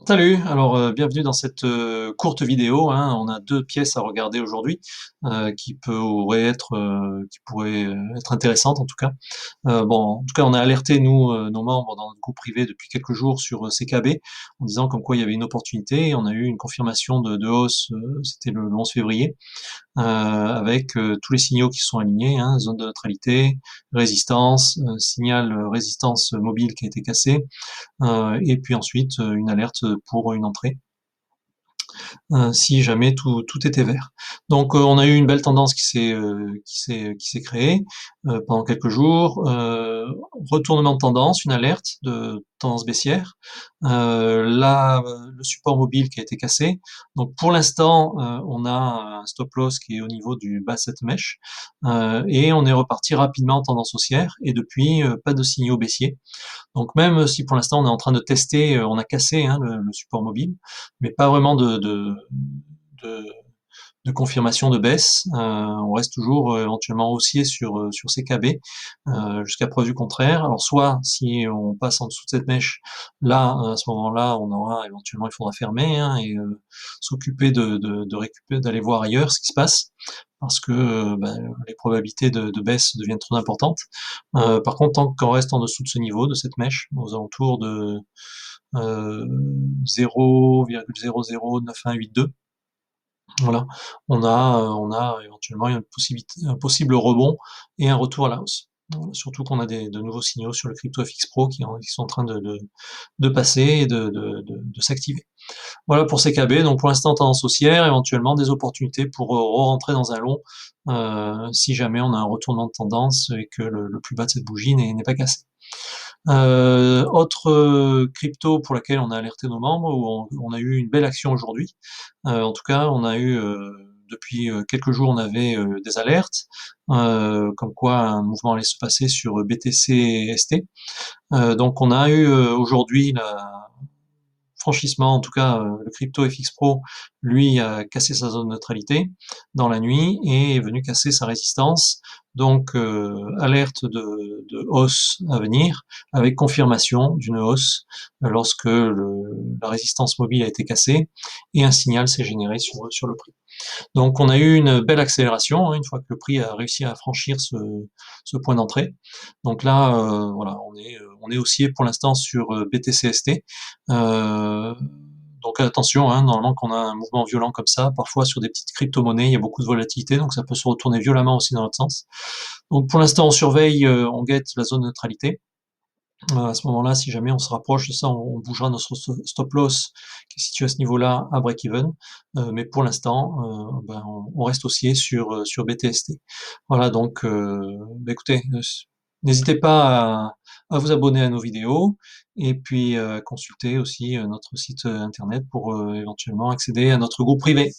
Salut, alors bienvenue dans cette courte vidéo, hein. On a deux pièces à regarder aujourd'hui qui pourraient être intéressantes en tout cas. Bon, en tout cas, on a alerté nous, nos membres dans notre groupe privé depuis quelques jours sur CKB, en disant comme quoi il y avait une opportunité. Et on a eu une confirmation de hausse, c'était le 11 février, avec tous les signaux qui sont alignés, hein, zone de neutralité, résistance, signal résistance mobile qui a été cassé, et puis ensuite une alerte pour une entrée si jamais tout était vert. Donc on a eu une belle tendance qui s'est créée pendant quelques jours. Retournement de tendance, une alerte de tendance baissière. Là, le support mobile qui a été cassé. Donc pour l'instant, on a un stop loss qui est au niveau du bas de cette mèche, et on est reparti rapidement en tendance haussière. Et depuis, pas de signaux baissiers. Donc même si pour l'instant on est en train de tester, on a cassé, hein, le support mobile, mais pas vraiment de, de confirmation de baisse. On reste toujours éventuellement haussier sur CKB jusqu'à preuve du contraire. Alors soit si on passe en dessous de cette mèche, là à ce moment-là, on aura éventuellement il faudra fermer, hein, et s'occuper de récupérer, d'aller voir ailleurs ce qui se passe, parce que les probabilités de baisse deviennent trop importantes. Par contre, tant qu'on reste en dessous de ce niveau, de cette mèche, aux alentours de 0,009182, voilà, on a éventuellement un possible rebond et un retour à la hausse. Surtout qu'on a de nouveaux signaux sur le CryptoFX Pro qui sont en train de passer et de s'activer. Voilà pour CKB. Donc pour l'instant, tendance haussière, éventuellement des opportunités pour re-rentrer dans un long si jamais on a un retournement de tendance et que le plus bas de cette bougie n'est pas cassé. Autre crypto pour laquelle on a alerté nos membres, où on a eu une belle action aujourd'hui. En tout cas, on a eu depuis quelques jours, on avait des alertes, comme quoi un mouvement allait se passer sur BTC ST. Donc on a eu aujourd'hui franchissement, en tout cas le crypto FX Pro, lui a cassé sa zone de neutralité dans la nuit et est venu casser sa résistance. Donc alerte de hausse à venir, avec confirmation d'une hausse lorsque la résistance mobile a été cassée et un signal s'est généré sur le prix. Donc on a eu une belle accélération, hein, une fois que le prix a réussi à franchir ce point d'entrée. Donc là, voilà, on est haussier pour l'instant sur BTCST. Euh, donc attention, hein, normalement quand on a un mouvement violent comme ça, parfois sur des petites crypto-monnaies, il y a beaucoup de volatilité, donc ça peut se retourner violemment aussi dans l'autre sens. Donc pour l'instant, on surveille, on guette la zone de neutralité. À ce moment-là, si jamais on se rapproche de ça, on bougera notre stop loss qui est situé à ce niveau-là à break-even. Mais pour l'instant, on reste haussier sur BTST. Voilà, donc écoutez, n'hésitez pas à vous abonner à nos vidéos et puis consulter aussi notre site internet pour éventuellement accéder à notre groupe privé.